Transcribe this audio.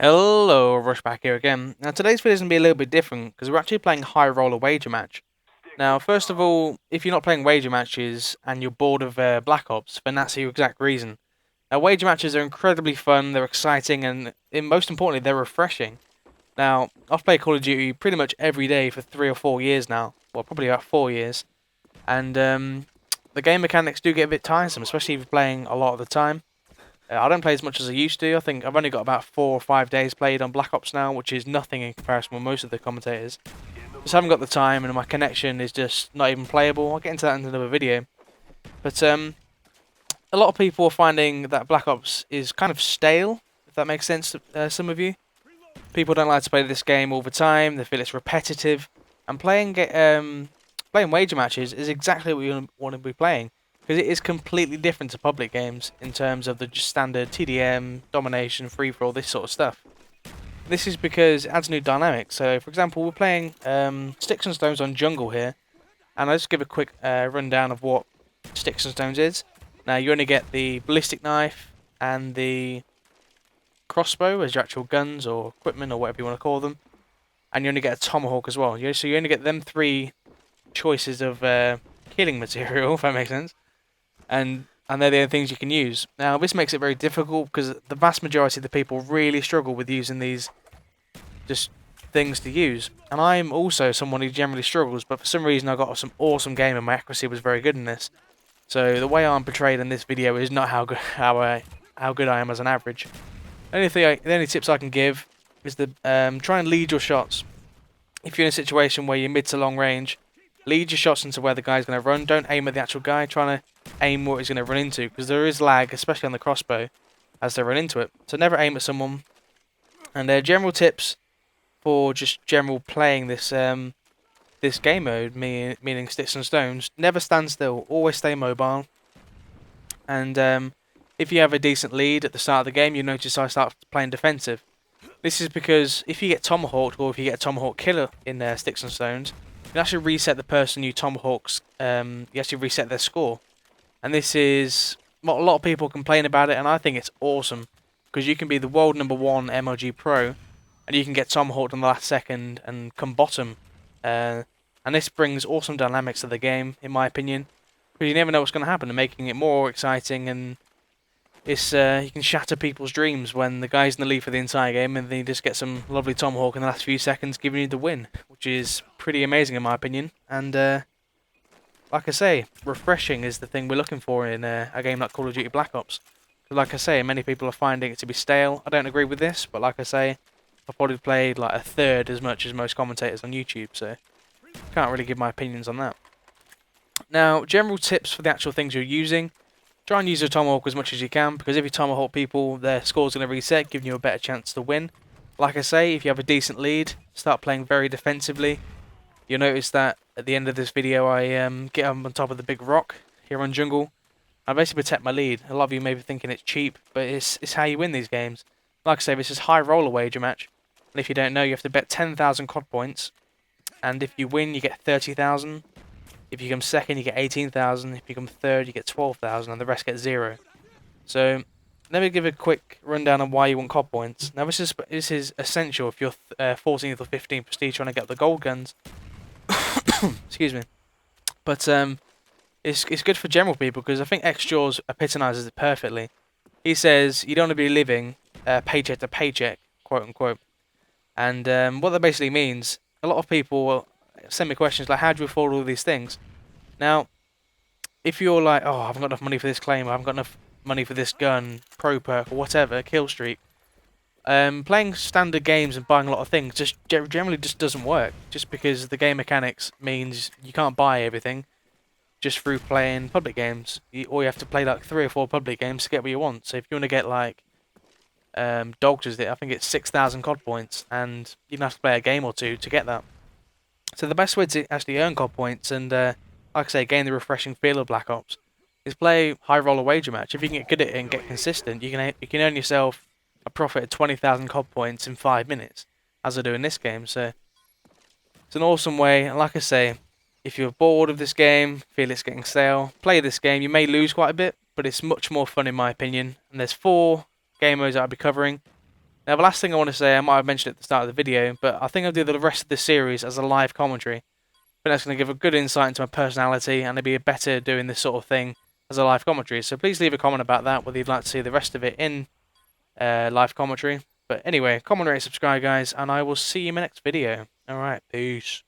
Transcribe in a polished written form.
Hello, Rushback here again. Now today's video is going to be a little bit different because we're actually playing High Roller Wager Match. Now first of all, if you're not playing wager matches and you're bored of Black Ops, then that's the exact reason. Now wager matches are incredibly fun, they're exciting, and most importantly they're refreshing. Now I've played Call of Duty pretty much every day for 3 or 4 years now, well probably about 4 years, and the game mechanics do get a bit tiresome, especially if you're playing a lot of the time. I don't play as much as I used to. I think I've only got about 4 or 5 days played on Black Ops now, which is nothing in comparison with most of the commentators. Just haven't got the time, and my connection is just not even playable. I'll get into that in another video. But a lot of people are finding that Black Ops is kind of stale, if that makes sense to some of you. People don't like to play this game all the time. They feel it's repetitive, and playing wager matches is exactly what you want to be playing, because it is completely different to public games in terms of the just standard TDM, domination, free-for-all, this sort of stuff. This is because it adds new dynamics. So, for example, we're playing Sticks and Stones on Jungle here, and I'll just give a quick rundown of what Sticks and Stones is. Now, you only get the ballistic knife and the crossbow as your actual guns or equipment or whatever you want to call them, and you only get a tomahawk as well. So you only get them three choices of killing material, if that makes sense. And they're the only things you can use. Now, this makes it very difficult because the vast majority of the people really struggle with using these just things to use. And I'm also someone who generally struggles, but for some reason I got some awesome game and my accuracy was very good in this. So the way I'm portrayed in this video is not how good I am as an average. The only tips I can give is to try and lead your shots. If you're in a situation where you're mid to long range, lead your shots into where the guy's going to run. Don't aim at the actual guy. Trying to aim what he's going to run into, because there is lag, especially on the crossbow, as they run into it. So never aim at someone. And general tips for just general playing this this game mode, meaning Sticks and Stones: never stand still. Always stay mobile. And if you have a decent lead at the start of the game, you notice I start playing defensive. This is because if you get tomahawked, or if you get a tomahawk killer in Sticks and Stones, you actually reset the person you tomahawks. You actually reset their score, and this is what a lot of people complain about it, and I think it's awesome because you can be the world #1 MLG pro, and you can get tomahawked on the last second and come bottom. And this brings awesome dynamics to the game, in my opinion, because you never know what's going to happen, and making it more exciting. And it's you can shatter people's dreams when the guy's in the lead for the entire game, and then you just get some lovely tomahawk in the last few seconds, giving you the win, which is pretty amazing in my opinion. And like I say, refreshing is the thing we're looking for in a game like Call of Duty Black Ops. But like I say, many people are finding it to be stale. I don't agree with this, but like I say, I've probably played like a third as much as most commentators on YouTube, so can't really give my opinions on that. Now, general tips for the actual things you're using. Try and use your tomahawk as much as you can, because if you tomahawk people, their score's going to reset, giving you a better chance to win. Like I say, if you have a decent lead, start playing very defensively. You'll notice that at the end of this video I get up on top of the big rock here on Jungle. I basically protect my lead. A lot of you may be thinking it's cheap, but it's how you win these games. Like I say, this is High Roller Wager Match, and if you don't know, you have to bet 10,000 COD points, and if you win you get 30,000. If you come second, you get 18,000. If you come third, you get 12,000, and the rest get 0. So, let me give a quick rundown on why you want COD points. Now, this is essential if you're 14th or 15th prestige trying to get the gold guns. Excuse me. But it's good for general people, because I think XJaws epitomises it perfectly. He says you don't want to be living paycheck to paycheck, quote unquote. And what that basically means, a lot of people send me questions like, how do you afford all these things? Now, if you're like, oh, I haven't got enough money for this claim, I haven't got enough money for this gun, pro perk, or whatever, kill streak, playing standard games and buying a lot of things just generally just doesn't work, just because the game mechanics means you can't buy everything just through playing public games. Or you have to play like 3 or 4 public games to get what you want. So if you want to get like Dogs, I think it's 6,000 COD points, and you have to play a game or two to get that. So the best way to actually earn COD points and, like I say, gain the refreshing feel of Black Ops is play High Roller Wager Match. If you can get good at it and get consistent, you can earn yourself a profit of 20,000 COD points in 5 minutes, as I do in this game. So it's an awesome way. And like I say, if you're bored of this game, feel it's getting stale, play this game. You may lose quite a bit, but it's much more fun in my opinion. And there's 4 game modes that I'll be covering. Now, the last thing I want to say, I might have mentioned at the start of the video, but I think I'll do the rest of this series as a live commentary. I think that's going to give a good insight into my personality, and it'd be better doing this sort of thing as a live commentary. So please leave a comment about that, whether you'd like to see the rest of it in live commentary. But anyway, comment, rate, subscribe, guys, and I will see you in my next video. Alright, peace.